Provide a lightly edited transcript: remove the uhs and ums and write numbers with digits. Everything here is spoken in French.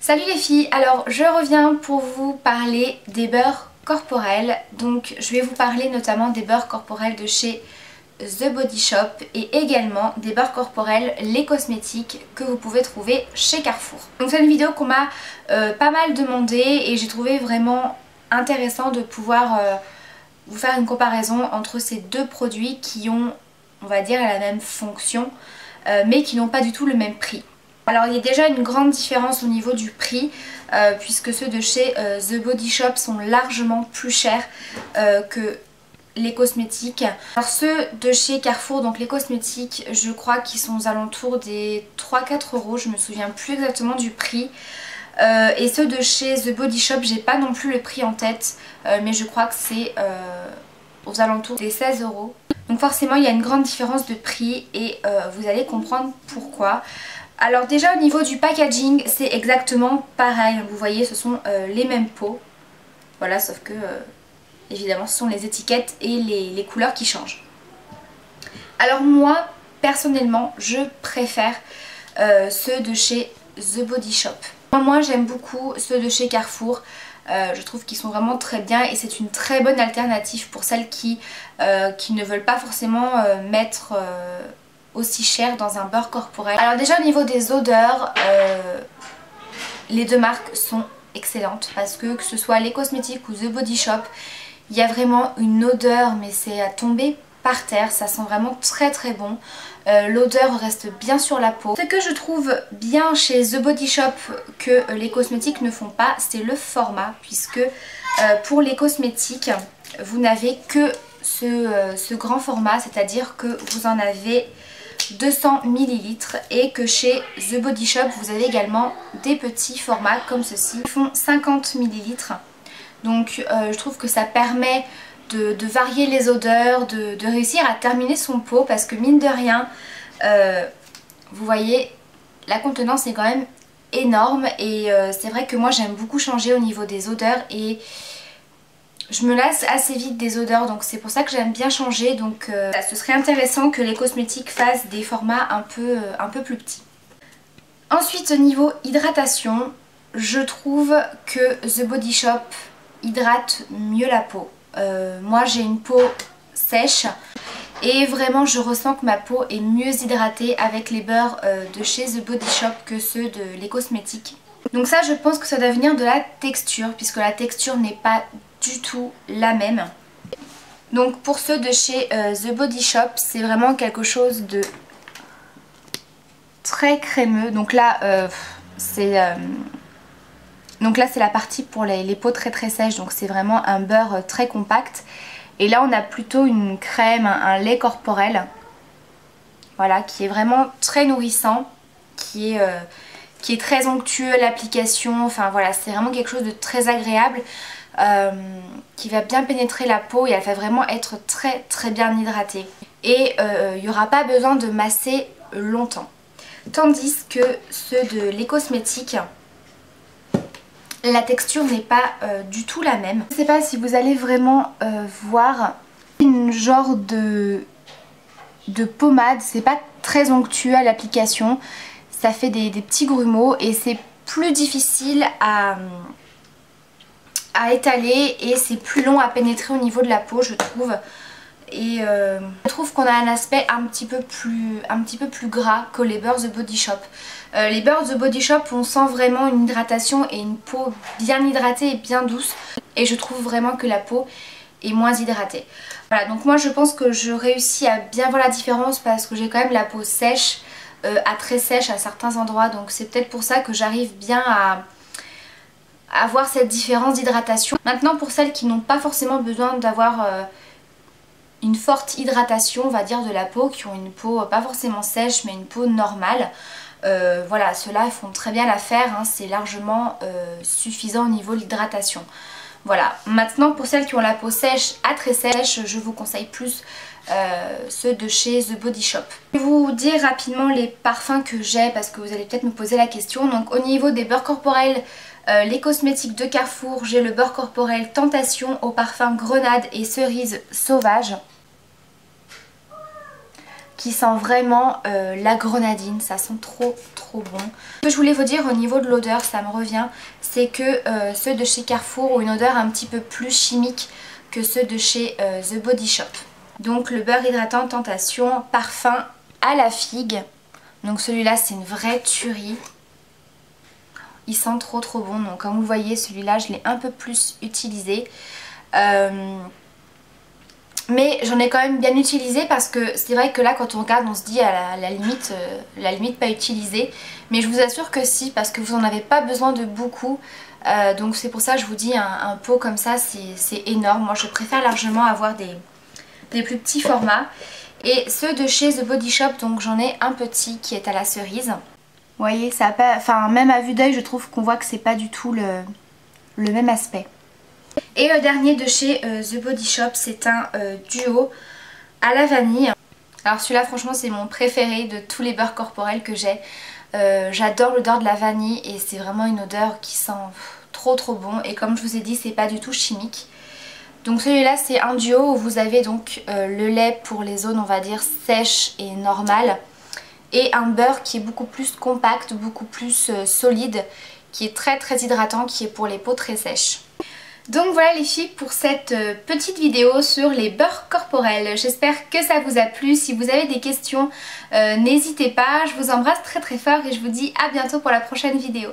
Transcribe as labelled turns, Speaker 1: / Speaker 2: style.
Speaker 1: Salut les filles, alors je reviens pour vous parler des beurres corporels. Donc je vais vous parler notamment des beurres corporels de chez The Body Shop et également des beurres corporels Les Cosmétiques que vous pouvez trouver chez Carrefour. Donc c'est une vidéo qu'on m'a pas mal demandé et j'ai trouvé vraiment intéressant de pouvoir vous faire une comparaison entre ces deux produits qui ont, on va dire, la même fonction mais qui n'ont pas du tout le même prix. Alors il y a déjà une grande différence au niveau du prix puisque ceux de chez The Body Shop sont largement plus chers que les cosmétiques. Alors ceux de chez Carrefour, donc les cosmétiques, je crois qu'ils sont aux alentours des 3-4 euros, je me souviens plus exactement du prix. Et ceux de chez The Body Shop, j'ai pas non plus le prix en tête, mais je crois que c'est aux alentours des 16 euros. Donc forcément il y a une grande différence de prix et vous allez comprendre pourquoi. Alors déjà au niveau du packaging c'est exactement pareil, vous voyez ce sont les mêmes pots, voilà, sauf que évidemment ce sont les étiquettes et les couleurs qui changent. Alors moi personnellement je préfère ceux de chez The Body Shop. Moi j'aime beaucoup ceux de chez Carrefour, je trouve qu'ils sont vraiment très bien et c'est une très bonne alternative pour celles qui ne veulent pas forcément mettre aussi cher dans un beurre corporel. Alors déjà au niveau des odeurs, les deux marques sont excellentes parce que ce soit les cosmétiques ou The Body Shop, il y a vraiment une odeur mais c'est à tomber par terre, ça sent vraiment très très bon. L'odeur reste bien sur la peau. Ce que je trouve bien chez The Body Shop que les cosmétiques ne font pas, c'est le format puisque pour les cosmétiques vous n'avez que ce grand format, c'est-à-dire que vous en avez 200 ml et que chez The Body Shop vous avez également des petits formats comme ceci qui font 50 ml. Donc je trouve que ça permet de varier les odeurs, de réussir à terminer son pot parce que mine de rien vous voyez la contenance est quand même énorme et c'est vrai que moi j'aime beaucoup changer au niveau des odeurs et je me lasse assez vite des odeurs, donc c'est pour ça que j'aime bien changer. Donc ce serait intéressant que les cosmétiques fassent des formats un peu plus petits. Ensuite au niveau hydratation, je trouve que The Body Shop hydrate mieux la peau. Moi j'ai une peau sèche et vraiment je ressens que ma peau est mieux hydratée avec les beurres de chez The Body Shop que ceux de les cosmétiques. Donc ça je pense que ça doit venir de la texture puisque la texture n'est pas du tout la même. Donc pour ceux de chez The Body Shop c'est vraiment quelque chose de très crémeux. Donc là c'est la partie pour les peaux très très sèches, donc c'est vraiment un beurre très compact. Et là on a plutôt une crème, un lait corporel, voilà, qui est vraiment très nourrissant, qui est très onctueux, l'application, enfin voilà, c'est vraiment quelque chose de très agréable. Qui va bien pénétrer la peau et elle va vraiment être très très bien hydratée. Et il n'y aura pas besoin de masser longtemps. Tandis que ceux de les cosmétiques, la texture n'est pas du tout la même. Je ne sais pas si vous allez vraiment voir une genre de pommade, c'est pas très onctueux à l'application. Ça fait des petits grumeaux et c'est plus difficile à étaler et c'est plus long à pénétrer au niveau de la peau je trouve. Et je trouve qu'on a un aspect un petit peu plus gras que les beurres The Body Shop. Les beurres The Body Shop on sent vraiment une hydratation et une peau bien hydratée et bien douce. Et je trouve vraiment que la peau est moins hydratée. Voilà, donc moi je pense que je réussis à bien voir la différence parce que j'ai quand même la peau sèche, à très sèche à certains endroits. Donc c'est peut-être pour ça que j'arrive bien à avoir cette différence d'hydratation. Maintenant pour celles qui n'ont pas forcément besoin d'avoir une forte hydratation on va dire de la peau, qui ont une peau pas forcément sèche mais une peau normale, voilà, ceux-là font très bien l'affaire, hein, c'est largement suffisant au niveau de l'hydratation. Voilà, maintenant pour celles qui ont la peau sèche à très sèche, je vous conseille plus ceux de chez The Body Shop. Je vais vous dire rapidement les parfums que j'ai parce que vous allez peut-être me poser la question. Donc au niveau des beurres corporels, les cosmétiques de Carrefour, j'ai le beurre corporel Tentation au parfum grenade et cerise sauvage. qui sent vraiment la grenadine, ça sent trop bon. Ce que je voulais vous dire au niveau de l'odeur, ça me revient, c'est que ceux de chez Carrefour ont une odeur un petit peu plus chimique que ceux de chez The Body Shop. Donc le beurre hydratant Tentation, parfum à la figue. Donc celui-là c'est une vraie tuerie. Il sent trop bon, donc comme vous le voyez celui-là je l'ai un peu plus utilisé. Mais j'en ai quand même bien utilisé parce que c'est vrai que là quand on regarde on se dit à la limite pas utilisé. Mais je vous assure que si, parce que vous n'en avez pas besoin de beaucoup. Donc c'est pour ça que je vous dis un pot comme ça c'est énorme. Moi je préfère largement avoir des plus petits formats. Et ceux de chez The Body Shop, donc j'en ai un petit qui est à la cerise. Vous voyez, ça a pas, enfin même à vue d'œil je trouve qu'on voit que c'est pas du tout le même aspect. Et le dernier de chez The Body Shop, c'est un duo à la vanille. Alors celui-là franchement c'est mon préféré de tous les beurres corporels que j'ai. J'adore l'odeur de la vanille et c'est vraiment une odeur qui sent trop bon. Et comme je vous ai dit, c'est pas du tout chimique. Donc celui-là c'est un duo où vous avez donc le lait pour les zones on va dire sèches et normales. Et un beurre qui est beaucoup plus compact, beaucoup plus solide, qui est très hydratant, qui est pour les peaux très sèches. Donc voilà les filles pour cette petite vidéo sur les beurres corporels. J'espère que ça vous a plu. Si vous avez des questions, n'hésitez pas. Je vous embrasse très fort et je vous dis à bientôt pour la prochaine vidéo.